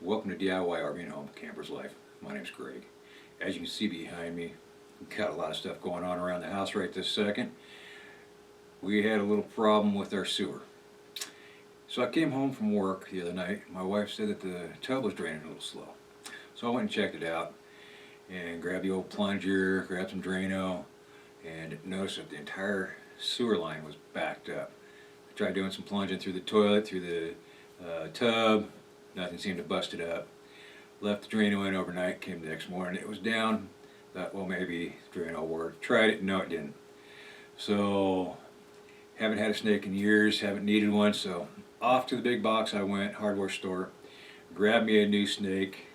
Welcome to DIY RV and Home Camper's Life. My name's Greg. As you can see behind me, we've got a lot of stuff going on around the house right this second. We had a little problem with our sewer. So I came home from work the other night. My wife said that the tub was draining a little slow. So I went and checked it out and grabbed the old plunger, grabbed some Drano, and noticed that the entire sewer line was backed up. I tried doing some plunging through the toilet, through the tub. Nothing seemed to bust it up. Left the Drano in overnight, came the next morning, it was down. Thought, well, maybe the Drano worked. Tried it, no it didn't. So, haven't had a snake in years, haven't needed one, so off to the big box I went, hardware store, grabbed me a new snake,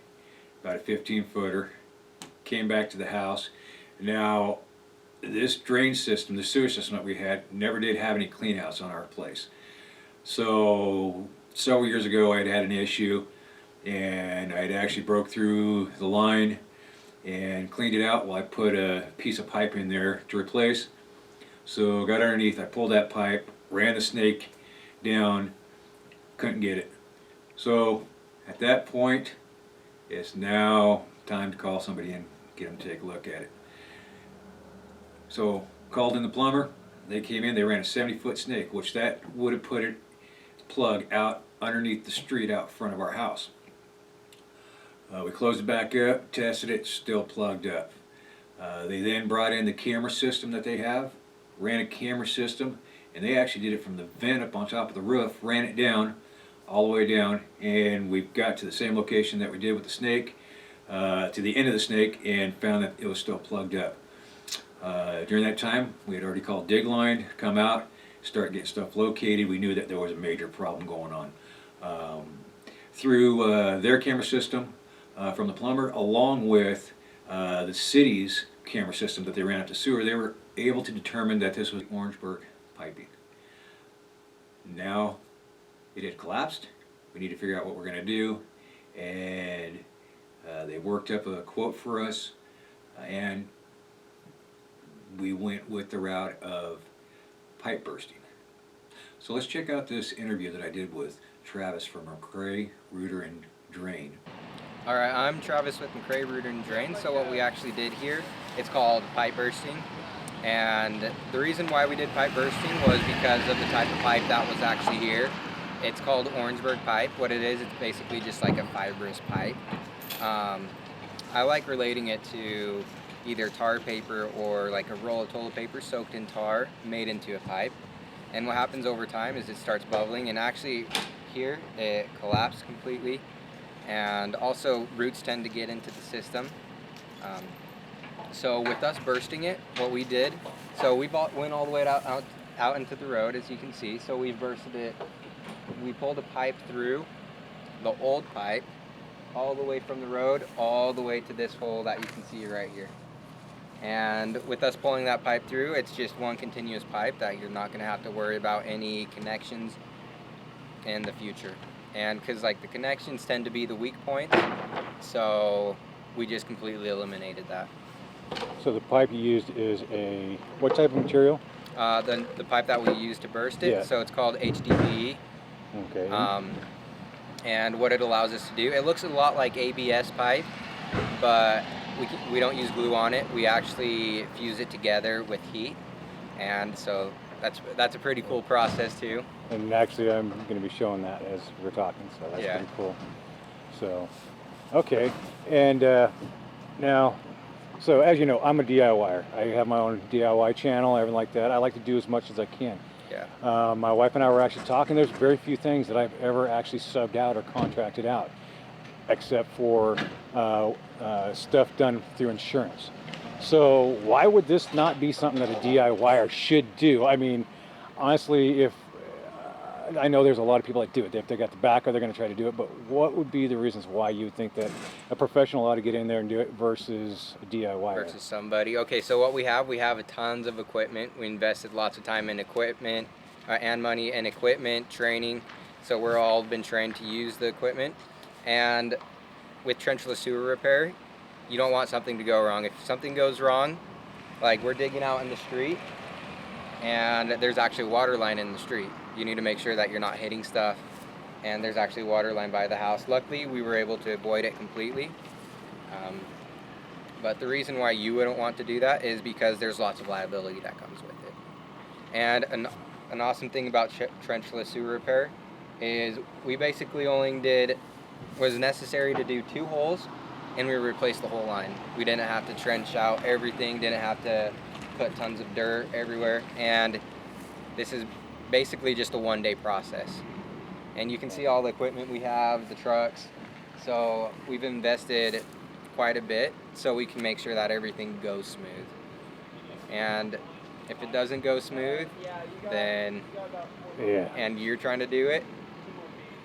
about a 15-footer, came back to the house. Now, this drain system, the sewer system that we had, never did have any cleanouts on our place. So, several years ago I had an issue and I had actually broke through the line and cleaned it out while I put a piece of pipe in there to replace. So got underneath, I pulled that pipe, ran the snake down, couldn't get it. So at that point it's now time to call somebody in, get them to take a look at it. So called in the plumber, they came in, they ran a 70-foot snake, which that would have put it plug out underneath the street out front of our house. We closed it back up, tested it, still plugged up. They then brought in the camera system that they have, ran a camera system, and they actually did it from the vent up on top of the roof, ran it down, all the way down, and we got to the same location that we did with the snake, to the end of the snake, and found that it was still plugged up. During that time, we had already called Dig Line to come out, start getting stuff located. We knew that there was a major problem going on. Through their camera system from the plumber, along with the city's camera system that they ran up the sewer, they were able to determine that this was Orangeburg piping. Now it had collapsed. We need to figure out what we're going to do, and they worked up a quote for us, and we went with the route of pipe bursting. So let's check out this interview that I did with Travis from McCray, Rooter, and Drain. Alright, I'm Travis with McCray, Rooter, and Drain. So what we actually did here, it's called pipe bursting. And the reason why we did pipe bursting was because of the type of pipe that was actually here. It's called Orangeburg pipe. What it is, it's basically just like a fibrous pipe. I like relating it to either tar paper or like a roll of toilet paper soaked in tar made into a pipe. And what happens over time is it starts bubbling, and actually here it collapsed completely, and also roots tend to get into the system. So with us bursting it, what we did, so we went all the way out into the road, as you can see. So we bursted it, we pulled a pipe through, the old pipe, all the way from the road, all the way to this hole that you can see right here. And with us pulling that pipe through, it's just one continuous pipe that you're not going to have to worry about any connections in the future. And because like the connections tend to be the weak points, so we just completely eliminated that. So the pipe you used is what type of material? The pipe that we used to burst it, yeah. So it's called HDPE. Okay. And what it allows us to do, it looks a lot like ABS pipe, but we don't use glue on it. We actually fuse it together with heat, and so that's a pretty cool process too. And actually I'm going to be showing that as we're talking, so that's pretty cool. So, okay, and now, so as you know, I'm a DIYer. I have my own DIY channel, everything like that. I like to do as much as I can. Yeah. My wife and I were actually talking. There's very few things that I've ever actually subbed out or contracted out, except for stuff done through insurance. So why would this not be something that a DIYer should do? I mean, honestly, if I know there's a lot of people that do it. If they got the backer, they're going to try to do it. But what would be the reasons why you would think that a professional ought to get in there and do it versus a DIYer? Versus somebody. Okay, so what we have a tons of equipment. We invested lots of time in equipment and money in equipment, training. So we're all been trained to use the equipment. And with trenchless sewer repair, you don't want something to go wrong. If something goes wrong, like we're digging out in the street and there's actually a water line in the street, you need to make sure that you're not hitting stuff and there's actually a water line by the house. Luckily, we were able to avoid it completely. But the reason why you wouldn't want to do that is because there's lots of liability that comes with it. And an awesome thing about trenchless sewer repair is we basically only did was necessary to do 2 holes, and we replaced the whole line. We didn't have to trench out everything, didn't have to put tons of dirt everywhere, and this is basically just a 1-day process. And you can see all the equipment we have, the trucks. So we've invested quite a bit so we can make sure that everything goes smooth. And if it doesn't go smooth, then and you're trying to do it,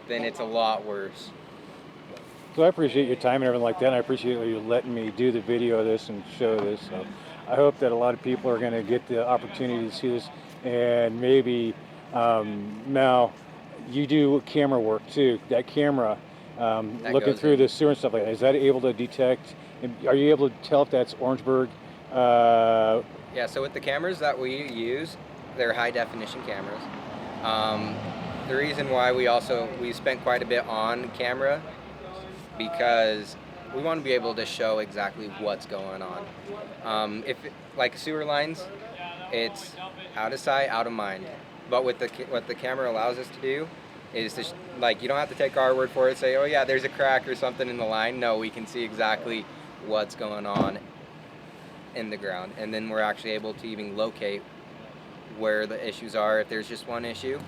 then it's a lot worse. So I appreciate your time and everything like that. And I appreciate you letting me do the video of this and show this. So I hope that a lot of people are going to get the opportunity to see this. And maybe now you do camera work too. That camera, looking through the sewer and stuff like that, is that able to detect? Are you able to tell if that's Orangeburg? Yeah, so with the cameras that we use, they're high definition cameras. The reason why we spent quite a bit on camera because we want to be able to show exactly what's going on. Like sewer lines, it's out of sight, out of mind. But what the camera allows us to do is to like, you don't have to take our word for it, say, oh yeah, there's a crack or something in the line. No, we can see exactly what's going on in the ground, and then we're actually able to even locate where the issues are if there's just one issue,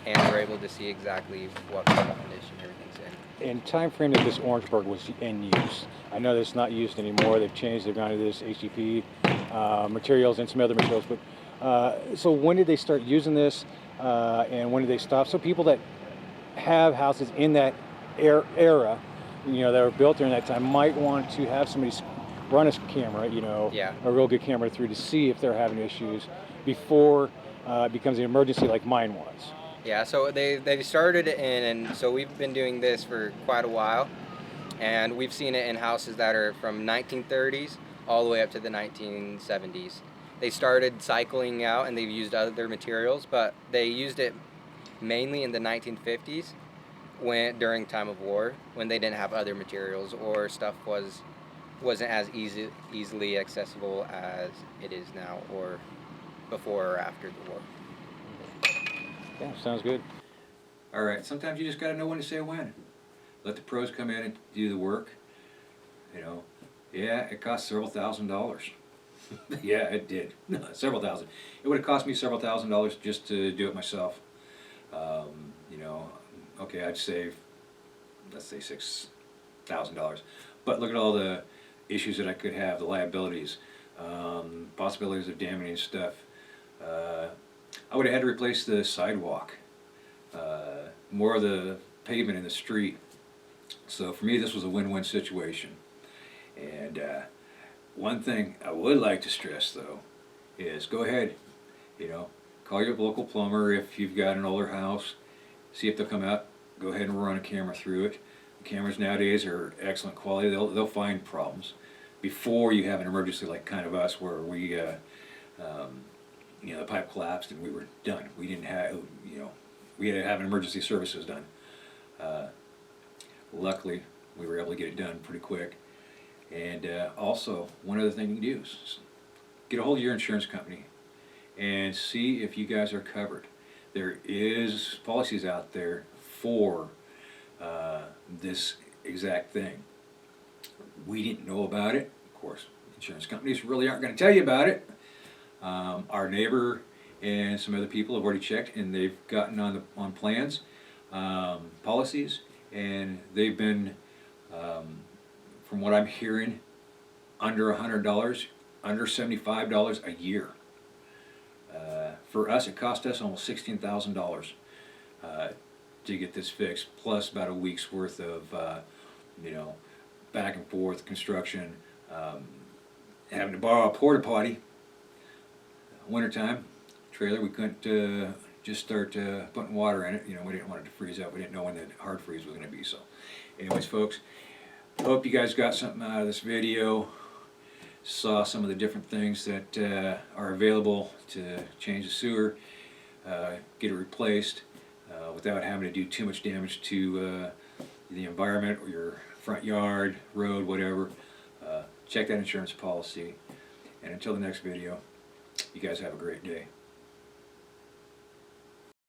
and we're able to see exactly what kind of condition everything's in. And time frame that this Orangeburg was in use. I know that it's not used anymore. They've changed. They've gone to this HDP materials and some other materials. But so when did they start using this, and when did they stop? So people that have houses in that era, you know, that were built during that time, might want to have somebody run a camera, you know, a real good camera through to see if they're having issues before it becomes an emergency like mine was. Yeah, so they started and so we've been doing this for quite a while, and we've seen it in houses that are from 1930s all the way up to the 1970s. They started cycling out and they've used other materials, but they used it mainly in the 1950s during time of war, when they didn't have other materials or stuff wasn't as easily accessible as it is now, or before or after the war. Yeah, sounds good. All right, sometimes you just got to know when to say when. Let the pros come in and do the work. You know, yeah, it cost several $1,000s. Yeah, it did. Several thousand. It would have cost me several $1,000s just to do it myself. You know, okay, I'd save, let's say $6,000. But look at all the issues that I could have, the liabilities, possibilities of damaging stuff. I would have had to replace the sidewalk, more of the pavement in the street. So for me, this was a win-win situation. And one thing I would like to stress, though, is go ahead, you know, call your local plumber if you've got an older house. See if they'll come out. Go ahead and run a camera through it. The cameras nowadays are excellent quality. They'll find problems before you have an emergency like kind of us, where we, you know, the pipe collapsed and we were done. We didn't have, you know, we had to have an emergency services done. Luckily, we were able to get it done pretty quick. And also, one other thing you can do is get a hold of your insurance company and see if you guys are covered. There is policies out there for this exact thing. We didn't know about it. Of course, insurance companies really aren't going to tell you about it. Our neighbor and some other people have already checked, and they've gotten on plans, policies, and they've been, from what I'm hearing, under $100, under $75 a year. For us, it cost us almost $16,000 to get this fixed, plus about a week's worth of, you know, back and forth construction, having to borrow a porta potty. Wintertime, trailer, we couldn't just start putting water in it. You know, we didn't want it to freeze up. We didn't know when the hard freeze was going to be. So, anyways, folks, hope you guys got something out of this video. Saw some of the different things that are available to change the sewer, get it replaced. without having to do too much damage to the environment or your front yard, road, whatever. Check that insurance policy. And until the next video, you guys have a great day.